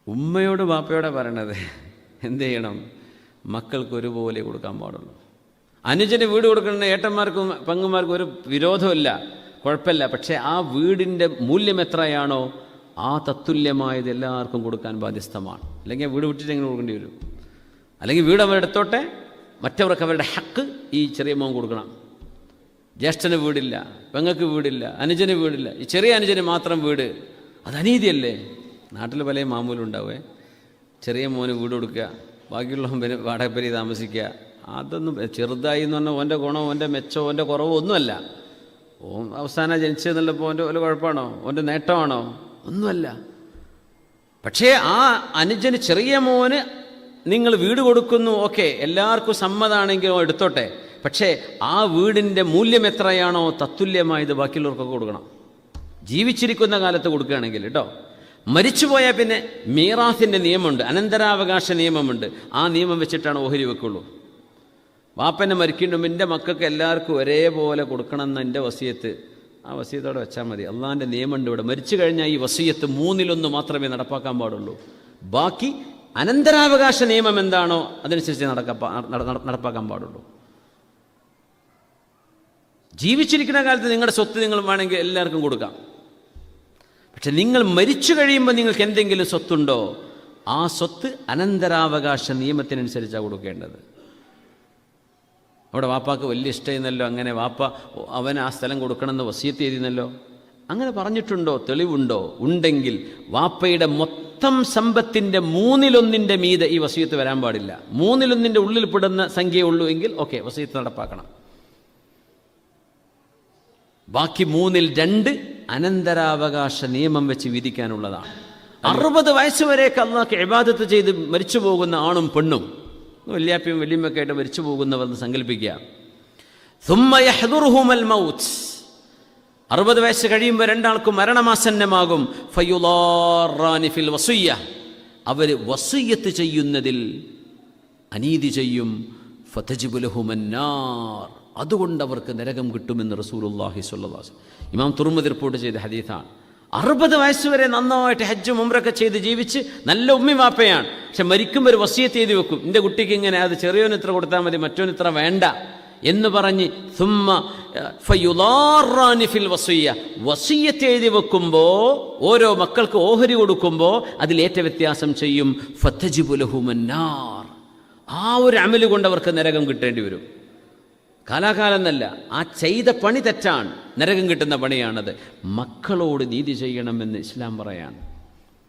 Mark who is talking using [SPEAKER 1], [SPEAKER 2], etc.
[SPEAKER 1] ഉമ്മയോട് ബാപ്പയോടെ പറയണത് എന്ത് ചെയ്യണം? മക്കൾക്ക് ഒരുപോലെ കൊടുക്കാൻ പാടുള്ളൂ. അനുജന് വീട് കൊടുക്കുന്ന ഏട്ടന്മാർക്കും പെങ്ങന്മാർക്കും ഒരു വിരോധമില്ല, കുഴപ്പമില്ല. പക്ഷേ ആ വീടിൻ്റെ മൂല്യം എത്രയാണോ ആ തത്തുല്യമായത് എല്ലാവർക്കും കൊടുക്കാൻ ബാധ്യസ്ഥമാണ്. അല്ലെങ്കിൽ വീട് വിട്ടിട്ട് എങ്ങനെ കൊടുക്കേണ്ടി വരും? അല്ലെങ്കിൽ വീട് അവരെടുത്തോട്ടെ, മറ്റവർക്ക് അവരുടെ ഹക്ക് ഈ ചെറിയ മോൻ കൊടുക്കണം. ജ്യേഷ്ഠന് വീടില്ല, പെങ്ങൾക്ക് വീടില്ല, അനുജന് വീടില്ല, ഈ ചെറിയ അനുജന് മാത്രം വീട്. അത് അനീതിയല്ലേ? നാട്ടിൽ പല മാമൂലുണ്ടാവേ. ചെറിയ മോന് വീട് കൊടുക്കുക, ബാക്കിയുള്ളവൻ വാടകപ്പരി താമസിക്കുക. അതൊന്നും ചെറുതായി എന്ന് പറഞ്ഞാൽ ഓൻ്റെ ഗുണമോ ഓൻ്റെ മെച്ചമോ ഓൻ്റെ കുറവോ ഒന്നുമല്ല. ഓൻ അവസാനം ജനിച്ചതെന്നുള്ളപ്പോൾ ഓൻ്റെ ഒരു കുഴപ്പമാണോ? ഓൻ്റെ നേട്ടമാണോ? ഒന്നുമല്ല. പക്ഷേ ആ അനുജന് ചെറിയ മോന് നിങ്ങൾ വീട് കൊടുക്കുന്നു, ഓക്കെ, എല്ലാവർക്കും സമ്മതമാണെങ്കിലും എടുത്തോട്ടെ. പക്ഷേ ആ വീടിൻ്റെ മൂല്യം എത്രയാണോ തത്തുല്യമായത് ബാക്കിയുള്ളവർക്കൊക്കെ കൊടുക്കണം. ജീവിച്ചിരിക്കുന്ന കാലത്ത് കൊടുക്കുകയാണെങ്കിൽ കേട്ടോ. മരിച്ചുപോയാൽ പിന്നെ മീറാസിൻ്റെ നിയമമുണ്ട്, അനന്തരാവകാശ നിയമമുണ്ട്. ആ നിയമം വെച്ചിട്ടാണ് ഓഹരി വെക്കുള്ളൂ. വാപ്പനെ മരിക്കുമ്പോൾ എൻ്റെ മക്കൾക്ക് എല്ലാവർക്കും ഒരേപോലെ കൊടുക്കണമെന്ന് എൻ്റെ വസിയത്ത്, ആ വസിയത്തോടെ വെച്ചാൽ മതി. അള്ളാഹിൻ്റെ നിയമമുണ്ട് ഇവിടെ. മരിച്ചു കഴിഞ്ഞാൽ ഈ വസിയത്ത് 1/3 മാത്രമേ നടപ്പാക്കാൻ പാടുള്ളൂ. ബാക്കി അനന്തരാവകാശ നിയമം എന്താണോ അതനുസരിച്ച് നടപ്പാക്കാൻ പാടുള്ളൂ. ജീവിച്ചിരിക്കുന്ന കാലത്ത് നിങ്ങളുടെ സ്വത്ത് നിങ്ങൾ വേണമെങ്കിൽ എല്ലാവർക്കും കൊടുക്കാം. പക്ഷെ നിങ്ങൾ മരിച്ചു കഴിയുമ്പോൾ നിങ്ങൾക്ക് എന്തെങ്കിലും സ്വത്തുണ്ടോ ആ സ്വത്ത് അനന്തരാവകാശ നിയമത്തിനനുസരിച്ചാണ് കൊടുക്കേണ്ടത്. അവിടെ വാപ്പാക്ക് വലിയ ഇഷ്ടമായിരുന്നല്ലോ, അങ്ങനെ വാപ്പ അവൻ ആ സ്ഥലം കൊടുക്കണമെന്ന് വസിയത്ത് ചെയ്തിരുന്നല്ലോ. അങ്ങനെ പറഞ്ഞിട്ടുണ്ടോ? തെളിവുണ്ടോ? ഉണ്ടെങ്കിൽ വാപ്പയുടെ മൊത്തം സമ്പത്തിൻ്റെ 1/3 മീതെ ഈ വസിയത്ത് വരാൻ പാടില്ല. 1/3 ഉള്ളിൽ പെടുന്ന സംഖ്യയേ ഉള്ളൂ എങ്കിൽ ഓക്കെ, വസിയത്ത് നടപ്പാക്കണം. ബാക്കി 2/3 അനന്തരാവകാശ നിയമം വെച്ച് വിധിക്കാനുള്ളതാണ്. 60 വയസ്സ് വരെയൊക്കെ അള്ളാഹ്ക്ക് ഇബാദത്ത് ചെയ്ത് മരിച്ചു പോകുന്ന ആണും പെണ്ണും, വല്യാപ്പയും വല്യമ്മയൊക്കെ ആയിട്ട് മരിച്ചു പോകുന്നവരെന്ന് സങ്കല്പിക്കുക. സുമ്മ യഹ്ദുറുഹുമൽ മൗത്ത്, 60 വയസ്സ് കഴിയുമ്പോൾ രണ്ടാൾക്കും മരണമാസന്നമാകും. ഫയുളാറാനി ഫിൽ വസിയ്യ, അവർ വസിയ്യത്ത് ചെയ്യുന്നതിൽ അനീതി ചെയ്യും. ഫതജിബു ലഹുമന്നാർ, അതുകൊണ്ട് അവർക്ക് നരകം കിട്ടുമെന്ന് റസൂലുള്ളാഹി സ്വല്ലല്ലാഹു അലൈഹി വസല്ലം ഇമാം തുർമുദി റിപ്പോർട്ട് ചെയ്ത ഹദീസാണ്. 60 വയസ്സ് വരെ നന്നായിട്ട് ഹജ്ജും ഉംറയൊക്കെ ചെയ്ത് ജീവിച്ച് നല്ല ഉമ്മി വാപ്പയാണ്. പക്ഷെ മരിക്കുമ്പോൾ ഒരു വസിയത്ത് എഴുതി വെക്കും, എൻ്റെ കുട്ടിക്ക് ഇങ്ങനെ, അത് ചെറിയോന് ഇത്ര കൊടുത്താൽ മതി, മറ്റോന് ഇത്ര വേണ്ട എന്ന് പറഞ്ഞ് സുമ്മ ഫയുളാറാനി ഫിൽ വസിയ്യ, വസിയത്ത് എഴുതി വെക്കുമ്പോൾ ഓരോ മക്കൾക്ക് ഓഹരി കൊടുക്കുമ്പോൾ അതിലേറ്റ വ്യത്യാസം ചെയ്യും. ഫതജിബു ലഹുമന്നാർ, ആ ഒരു അമല് കൊണ്ട് അവർക്ക് നരകം കിട്ടേണ്ടി വരും. കാലാകാലം എന്നല്ല, ആ ചെയ്ത പണി തെറ്റാണ്, നരകം കിട്ടുന്ന പണിയാണത്. മക്കളോട് നീതി ചെയ്യണമെന്ന് ഇസ്ലാം പറയാണ്.